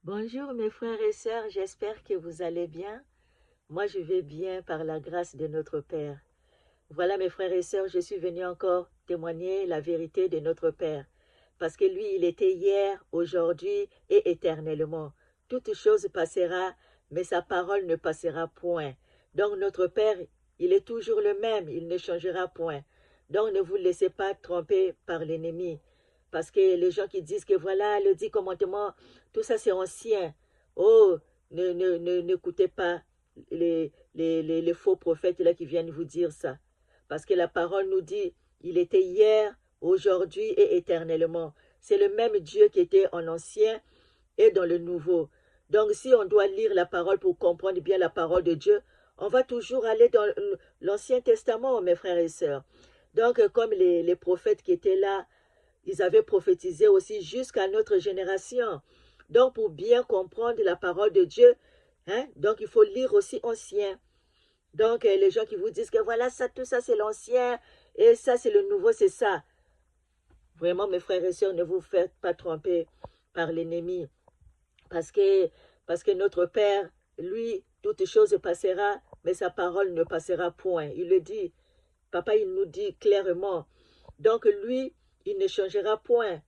Bonjour mes frères et sœurs, j'espère que vous allez bien. Moi je vais bien par la grâce de notre Père. Voilà mes frères et sœurs, je suis venu encore témoigner la vérité de notre Père. Parce que lui, il était hier, aujourd'hui et éternellement. Toute chose passera, mais sa parole ne passera point. Donc notre Père, il est toujours le même, il ne changera point. Donc ne vous laissez pas tromper par l'ennemi. Parce que les gens qui disent que voilà, le 10 commandements, tout ça c'est ancien. Oh, n'écoutez pas les faux prophètes là qui viennent vous dire ça. Parce que la parole nous dit, il était hier, aujourd'hui et éternellement. C'est le même Dieu qui était en ancien et dans le nouveau. Donc si on doit lire la parole pour comprendre bien la parole de Dieu, on va toujours aller dans l'Ancien Testament, mes frères et sœurs. Donc comme les prophètes qui étaient là, ils avaient prophétisé aussi jusqu'à notre génération. Donc pour bien comprendre la parole de Dieu, donc il faut lire aussi ancien. Donc, les gens qui vous disent que voilà, ça, tout ça, c'est l'ancien, et ça, c'est le nouveau, c'est ça. Vraiment, mes frères et sœurs, ne vous faites pas tromper par l'ennemi. Parce que, parce que notre Père, lui, toute chose passera, mais sa parole ne passera point. Il le dit. Papa, il nous dit clairement. Donc, lui, il ne changera point.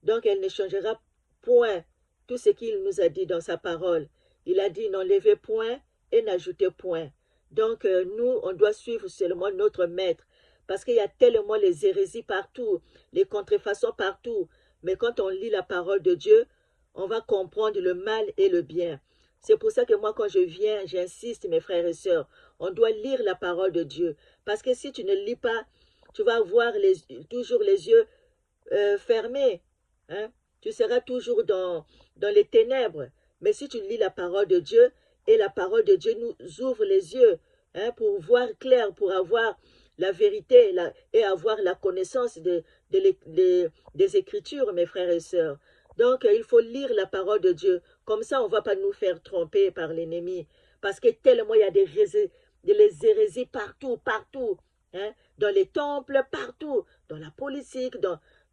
Donc, elle ne changera point tout ce qu'il nous a dit dans sa parole. Il a dit n'enlevez point et n'ajoutez point. Donc, nous, on doit suivre seulement notre maître. Parce qu'il y a tellement les hérésies partout, les contrefaçons partout. Mais quand on lit la parole de Dieu, on va comprendre le mal et le bien. C'est pour ça que moi, quand je viens, j'insiste, mes frères et sœurs, on doit lire la parole de Dieu. Parce que si tu ne lis pas, tu vas avoir toujours les yeux fermés. Hein? Tu seras toujours dans les ténèbres. Mais si tu lis la parole de Dieu, et la parole de Dieu nous ouvre les yeux pour voir clair, pour avoir la vérité et avoir la connaissance des Écritures, mes frères et sœurs. Donc, il faut lire la parole de Dieu. Comme ça, on ne va pas nous faire tromper par l'ennemi. Parce que tellement il y a des hérésies partout, partout. Dans les temples, partout. Dans la politique.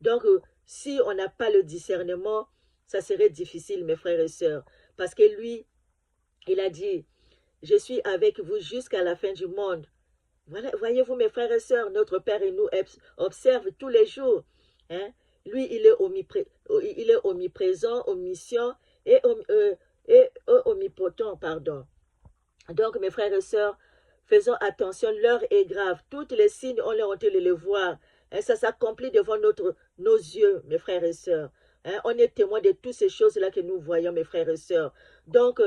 Donc, si on n'a pas le discernement, ça serait difficile, mes frères et sœurs. Parce que lui, il a dit, je suis avec vous jusqu'à la fin du monde. Voilà, voyez-vous, mes frères et sœurs, notre Père et nous observe tous les jours. Hein? Lui, il est omniprésent, omniscient et omnipotent, pardon. Donc, mes frères et sœurs, faisons attention, l'heure est grave. Tous les signes, on est en train de les voir. Ça s'accomplit devant nos yeux, mes frères et sœurs. On est témoin de toutes ces choses-là que nous voyons, mes frères et sœurs. Donc,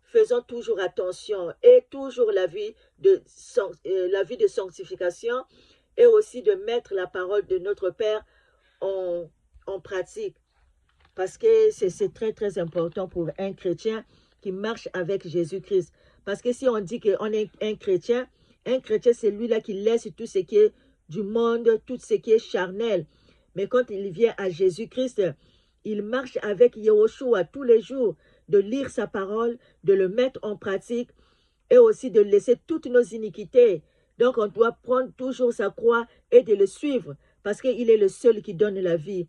faisons toujours attention et toujours la vie de sanctification et aussi de mettre la parole de notre Père en, en pratique. Parce que c'est très, très important pour un chrétien qui marche avec Jésus-Christ. Parce que si on dit qu'on est un chrétien, c'est lui-là qui laisse tout ce qui est du monde, tout ce qui est charnel. Mais quand il vient à Jésus-Christ, il marche avec Yahushua tous les jours, de lire sa parole, de le mettre en pratique et aussi de laisser toutes nos iniquités. Donc on doit prendre toujours sa croix et de le suivre parce qu'il est le seul qui donne la vie.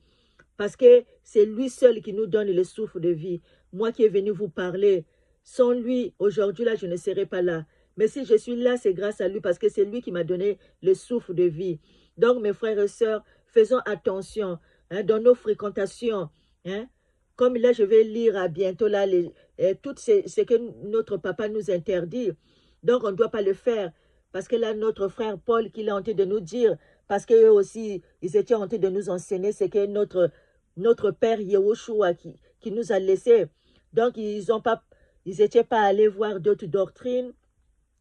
Parce que c'est lui seul qui nous donne le souffle de vie. Moi qui est venu vous parler, sans lui, aujourd'hui là, je ne serais pas là. Mais si je suis là, c'est grâce à lui parce que c'est lui qui m'a donné le souffle de vie. Donc, mes frères et sœurs, faisons attention dans nos fréquentations. Hein. Comme là, je vais lire à bientôt là tout ce que notre papa nous interdit. Donc, on ne doit pas le faire. Parce que là, notre frère Paul, qui est en train de nous dire, parce qu'eux aussi, ils étaient en train de nous enseigner, c'est que notre Père Yahushua qui nous a laissés. Donc, ils n'étaient pas allés voir d'autres doctrines,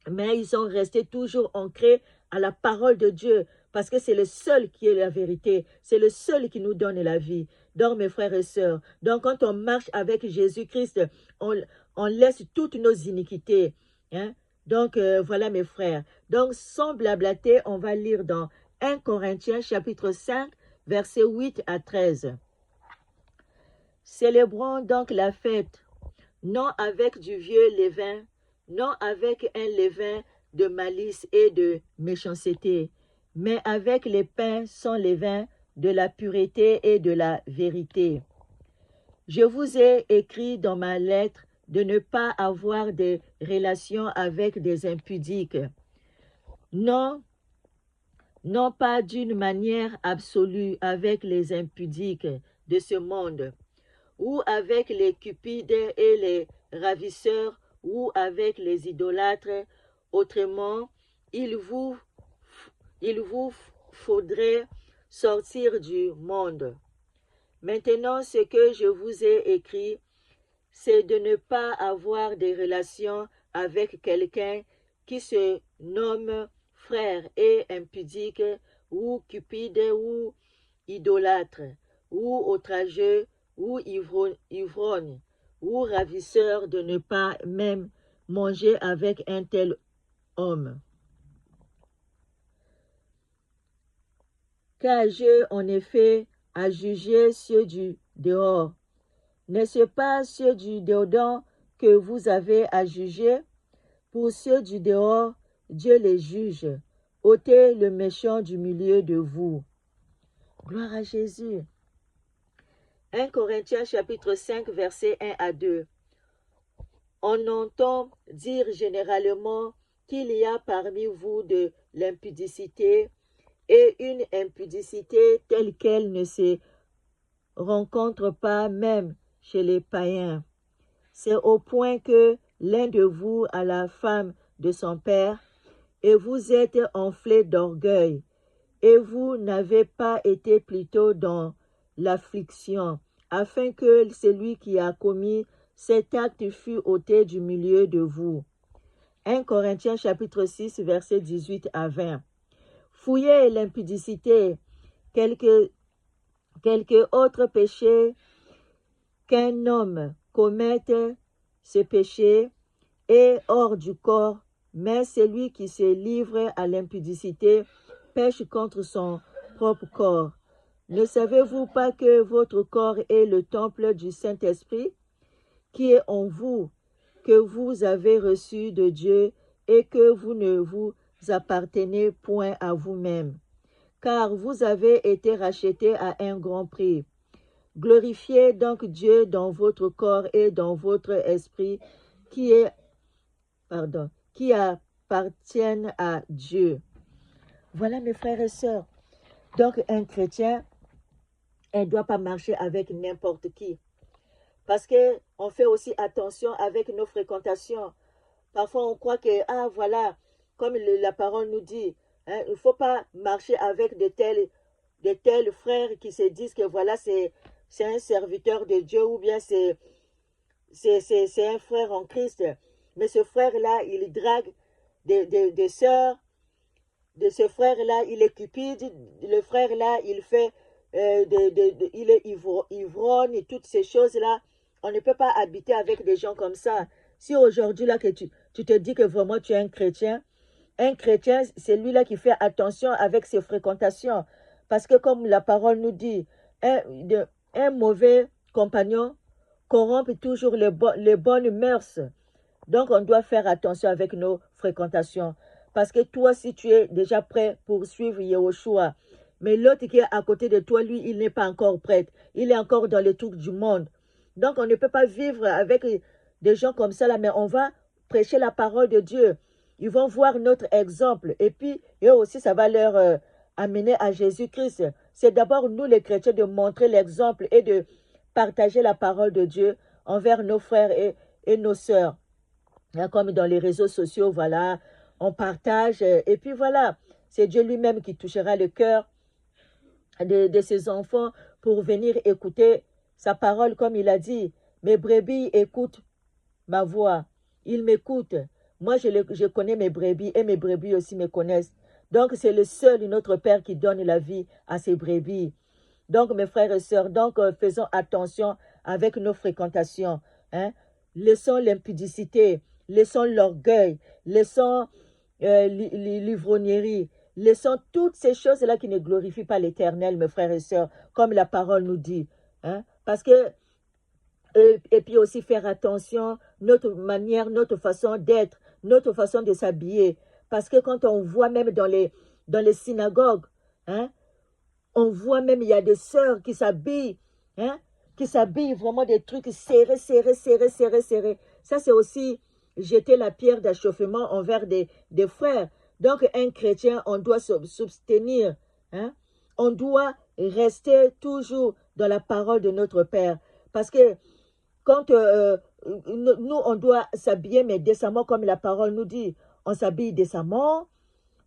mais ils sont restés toujours ancrés à la parole de Dieu, parce que c'est le seul qui est la vérité, c'est le seul qui nous donne la vie. Donc, mes frères et sœurs, donc quand on marche avec Jésus-Christ, on laisse toutes nos iniquités. Hein? Donc, voilà mes frères. Donc, sans blablater, on va lire dans 1 Corinthiens chapitre 5, versets 8 à 13. Célébrons donc la fête, non avec du vieux levain, non avec un levain de malice et de méchanceté, mais avec les pains sans levain de la pureté et de la vérité. Je vous ai écrit dans ma lettre de ne pas avoir des relations avec des impudiques. Non, non pas d'une manière absolue avec les impudiques de ce monde, ou avec les cupides et les ravisseurs, ou avec les idolâtres. Autrement, il vous faudrait sortir du monde. Maintenant, ce que je vous ai écrit, c'est de ne pas avoir des relations avec quelqu'un qui se nomme frère et impudique, ou cupide, ou idolâtre, ou outrageux, ou ivrogne, ou ravisseur, de ne pas même manger avec un tel homme. Car j'ai en effet à juger ceux du dehors. N'est-ce pas ceux du dedans que vous avez à juger? Pour ceux du dehors, Dieu les juge. Ôtez le méchant du milieu de vous. Gloire à Jésus. 1 Corinthiens chapitre 5 versets 1 à 2. On entend dire généralement qu'il y a parmi vous de l'impudicité, et une impudicité telle qu'elle ne se rencontre pas même chez les païens. C'est au point que l'un de vous a la femme de son père, et vous êtes enflé d'orgueil, et vous n'avez pas été plutôt dans l'affliction, afin que celui qui a commis cet acte fût ôté du milieu de vous. 1 Corinthiens chapitre 6 versets 18 à 20. Fouillez l'impudicité, quelque autre péché qu'un homme commette, ce péché est hors du corps, mais celui qui se livre à l'impudicité pêche contre son propre corps. Ne savez-vous pas que votre corps est le temple du Saint-Esprit qui est en vous, que vous avez reçu de Dieu, et que vous ne vous appartenez point à vous-même, car vous avez été rachetés à un grand prix. Glorifiez donc Dieu dans votre corps et dans votre esprit qui appartiennent à Dieu. Voilà mes frères et sœurs. Donc un chrétien, il ne doit pas marcher avec n'importe qui. Parce qu'on fait aussi attention avec nos fréquentations. Parfois on croit que, voilà, comme la parole nous dit, il ne faut pas marcher avec de tels frères qui se disent que voilà, c'est un serviteur de Dieu, ou bien c'est un frère en Christ. Mais ce frère-là, il drague des sœurs. De ce frère-là, il est cupide. Le frère-là, il fait, il est ivrogne et toutes ces choses-là. On ne peut pas habiter avec des gens comme ça. Si aujourd'hui, là, que tu te dis que vraiment tu es un chrétien, c'est lui-là qui fait attention avec ses fréquentations. Parce que comme la parole nous dit, un mauvais compagnon corrompt toujours les bonnes mœurs. Donc, on doit faire attention avec nos fréquentations. Parce que toi, si tu es déjà prêt pour suivre Yahushua, mais l'autre qui est à côté de toi, lui, il n'est pas encore prêt. Il est encore dans les trucs du monde. Donc, on ne peut pas vivre avec des gens comme ça, là, mais on va prêcher la parole de Dieu. Ils vont voir notre exemple. Et puis, eux aussi, ça va leur amener à Jésus-Christ. C'est d'abord nous, les chrétiens, de montrer l'exemple et de partager la parole de Dieu envers nos frères et nos sœurs. Comme dans les réseaux sociaux, voilà, on partage. Et puis voilà, c'est Dieu lui-même qui touchera le cœur de ses enfants pour venir écouter sa parole, comme il a dit. Mes brebis écoutent ma voix. Ils m'écoutent. Moi, je connais mes brebis et mes brebis aussi me connaissent. Donc, c'est le seul, notre Père, qui donne la vie à ses brebis. Donc, mes frères et sœurs, faisons attention avec nos fréquentations. Laissons l'impudicité, laissons l'orgueil, laissons l'ivrognerie, laissons toutes ces choses-là qui ne glorifient pas l'Éternel, mes frères et sœurs, comme la parole nous dit. Parce que, et puis aussi faire attention, notre manière, notre façon d'être, notre façon de s'habiller. Parce que quand on voit même dans les synagogues, on voit même, il y a des sœurs qui s'habillent, qui s'habillent vraiment des trucs serrés, serrés, serrés, serrés, serrés. Ça, c'est aussi jeter la pierre d'achoppement envers des frères. Donc, un chrétien, on doit s'abstenir. Hein? On doit rester toujours dans la parole de notre Père. Parce que quand nous, on doit s'habiller, mais décemment, comme la parole nous dit. On s'habille décemment,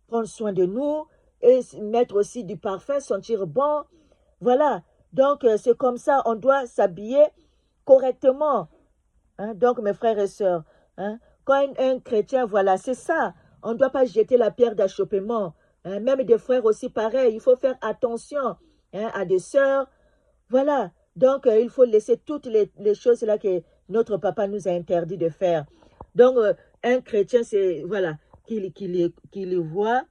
prendre soin de nous, et mettre aussi du parfum, sentir bon. Voilà. Donc, c'est comme ça, on doit s'habiller correctement. Hein? Donc, mes frères et sœurs, hein? Quand un chrétien, voilà, c'est ça. On ne doit pas jeter la pierre d'achoppement. Hein? Même des frères aussi, pareil. Il faut faire attention hein, à des sœurs. Voilà. Donc, il faut laisser toutes les choses là que notre papa nous a interdit de faire. Donc, un chrétien, c'est, voilà, qu'il voit,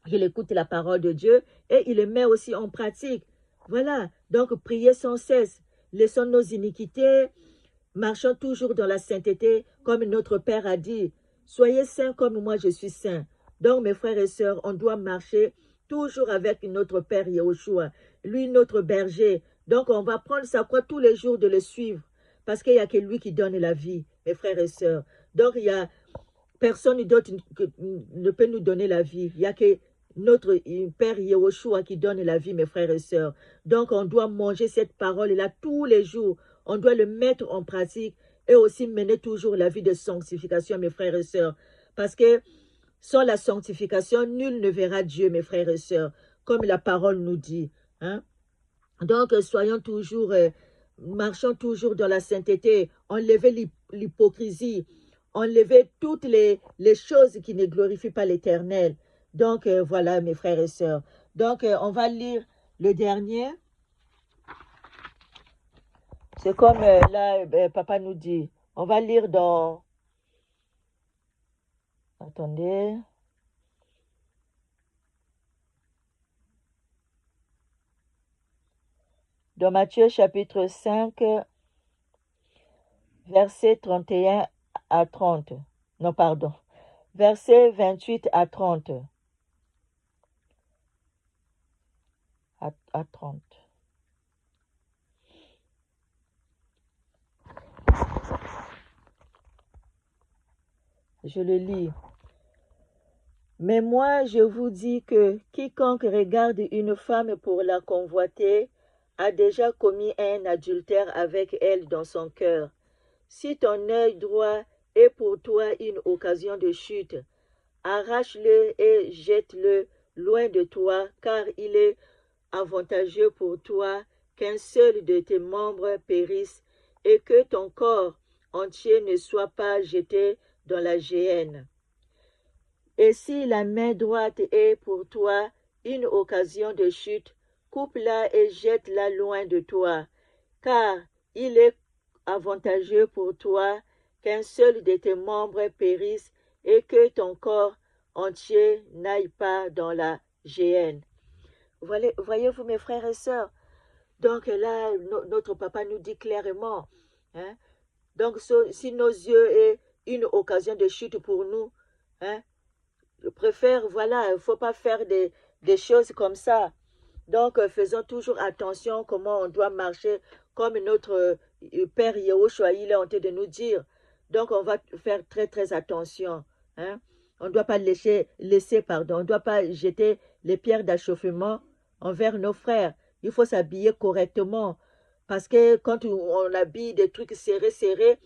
qu'il écoute la parole de Dieu et il le met aussi en pratique. Voilà. Donc, priez sans cesse. Laissons nos iniquités. Marchons toujours dans la sainteté, comme notre Père a dit. Soyez saints comme moi je suis saint. Donc, mes frères et sœurs, on doit marcher toujours avec notre Père Yahushua, lui notre berger. Donc, on va prendre sa croix tous les jours de le suivre, parce qu'il n'y a que lui qui donne la vie, mes frères et sœurs. Donc, il y a personne d'autre qui ne peut nous donner la vie. Il n'y a que notre Père Yahushua qui donne la vie, mes frères et sœurs. Donc, on doit manger cette parole-là tous les jours. On doit le mettre en pratique et aussi mener toujours la vie de sanctification, mes frères et sœurs. Parce que sans la sanctification, nul ne verra Dieu, mes frères et sœurs, comme la parole nous dit. Hein? Donc, soyons toujours, marchons toujours dans la sainteté, enlevez l'hypocrisie, enlevez toutes les choses qui ne glorifient pas l'Éternel. Donc, voilà, mes frères et sœurs. Donc, on va lire le dernier. C'est comme là, papa nous dit. On va lire dans... Attendez. Dans Matthieu chapitre 5, versets 31 à 30. Non, pardon. Versets 28 à 30. À 30. Je le lis. Mais moi, je vous dis que quiconque regarde une femme pour la convoiter a déjà commis un adultère avec elle dans son cœur. Si ton œil droit est pour toi une occasion de chute, arrache-le et jette-le loin de toi, car il est avantageux pour toi qu'un seul de tes membres périsse et que ton corps entier ne soit pas jeté dans la géhenne. Et si la main droite est pour toi une occasion de chute, coupe-la et jette-la loin de toi, car il est avantageux pour toi qu'un seul de tes membres périsse et que ton corps entier n'aille pas dans la géhenne. Voyez-vous, mes frères et sœurs, donc là, notre papa nous dit clairement, hein, donc si nos yeux est une occasion de chute pour nous, hein, je préfère, voilà, il ne faut pas faire des choses comme ça. Donc, faisons toujours attention comment on doit marcher, comme notre Père Yahushua, il est en train de nous dire. Donc, on va faire très, très attention. Hein? On ne doit pas on ne doit pas jeter les pierres d'achoppement envers nos frères. Il faut s'habiller correctement. Parce que quand on habille des trucs serrés, serrés,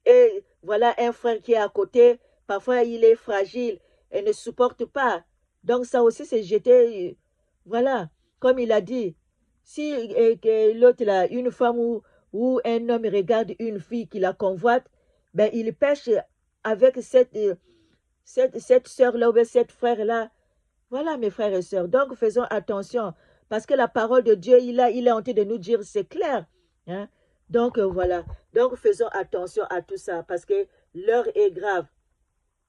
et voilà un frère qui est à côté, parfois il est fragile et ne supporte pas. Donc ça aussi c'est jeter, voilà, comme il a dit, si l'autre là, une femme ou un homme regarde une fille qui la convoite, ben il pêche avec cette sœur-là ou cette frère-là. Voilà mes frères et sœurs, donc faisons attention, parce que la parole de Dieu, il est en train de nous dire, c'est clair. Hein? Donc voilà, donc faisons attention à tout ça, parce que l'heure est grave.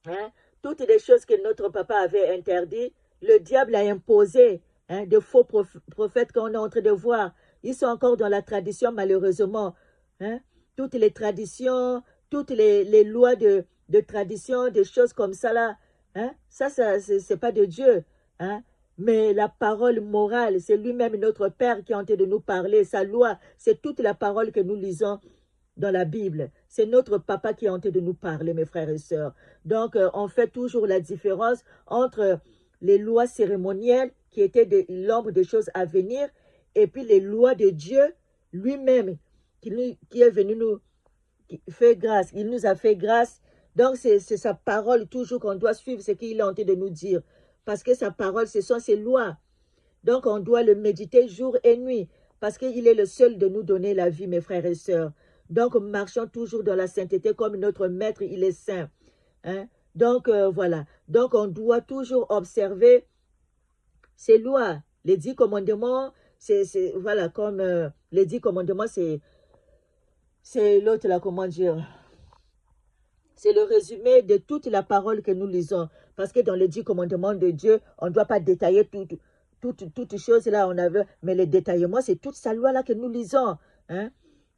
Hein? Toutes les choses que notre papa avait interdites, le diable a imposé, hein, de faux prophètes qu'on est en train de voir. Ils sont encore dans la tradition, malheureusement. Hein? Toutes les traditions, toutes les lois de tradition, des choses comme ça là, hein? Ça c'est pas de Dieu. Hein? Mais la parole morale, c'est lui-même notre Père qui est en train de nous parler. Sa loi, c'est toute la parole que nous lisons dans la Bible. C'est notre papa qui est en train de nous parler, mes frères et sœurs. Donc, on fait toujours la différence entre les lois cérémonielles qui étaient l'ombre des choses à venir et puis les lois de Dieu lui-même qui est venu nous fait grâce. Il nous a fait grâce. Donc, c'est sa parole toujours qu'on doit suivre ce qu'il est en train de nous dire. Parce que sa parole, ce sont ses lois. Donc, on doit le méditer jour et nuit. Parce qu'il est le seul de nous donner la vie, mes frères et sœurs. Donc, marchons toujours dans la sainteté comme notre maître, il est saint. Hein? Donc, voilà. Donc, on doit toujours observer ces lois. Les 10 commandements, voilà, comme les 10 commandements, c'est l'autre, là, comment dire, c'est le résumé de toute la parole que nous lisons. Parce que dans les 10 commandements de Dieu, on ne doit pas détailler toutes choses là, on avait, mais le détaillement, c'est toute sa loi là que nous lisons. Hein?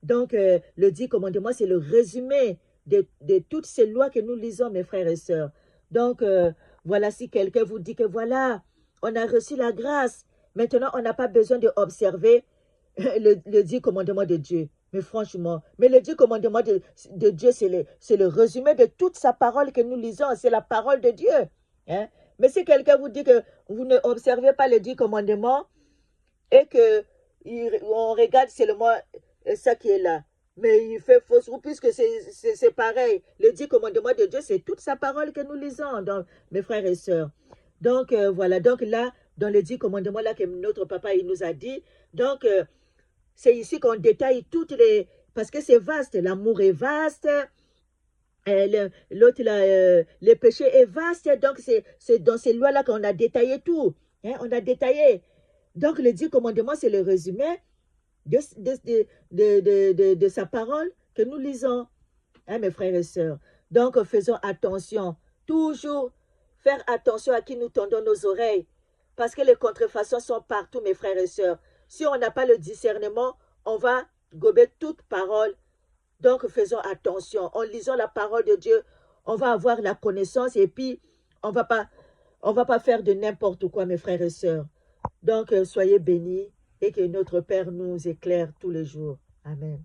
Donc, le 10 commandements, c'est le résumé de toutes ces lois que nous lisons, mes frères et sœurs. Donc, voilà, si quelqu'un vous dit que voilà, on a reçu la grâce, maintenant, on n'a pas besoin d'observer le 10 commandements de Dieu. Mais franchement, mais le 10 commandements de Dieu, c'est le résumé de toute sa parole que nous lisons. C'est la parole de Dieu. Hein? Mais si quelqu'un vous dit que vous ne observez pas les 10 commandements et que on regarde seulement ça qui est là, mais il fait fausse route puisque c'est pareil. Les 10 commandements de Dieu, c'est toute sa parole que nous lisons, donc, mes frères et sœurs. Donc, voilà. Donc là, dans les 10 commandements là que notre papa il nous a dit, donc, c'est ici qu'on détaille toutes les... Parce que c'est vaste, l'amour est vaste, l'autre, le péché est vaste, donc c'est dans ces lois-là qu'on a détaillé tout. Hein, on a détaillé. Donc, le 10 commandements, c'est le résumé de sa parole que nous lisons, hein, mes frères et sœurs. Donc, faisons attention, toujours faire attention à qui nous tendons nos oreilles, parce que les contrefaçons sont partout, mes frères et sœurs. Si on n'a pas le discernement, on va gober toute parole. Donc, faisons attention. En lisant la parole de Dieu, on va avoir la connaissance et puis on va pas faire de n'importe quoi, mes frères et sœurs. Donc, soyez bénis et que notre Père nous éclaire tous les jours. Amen.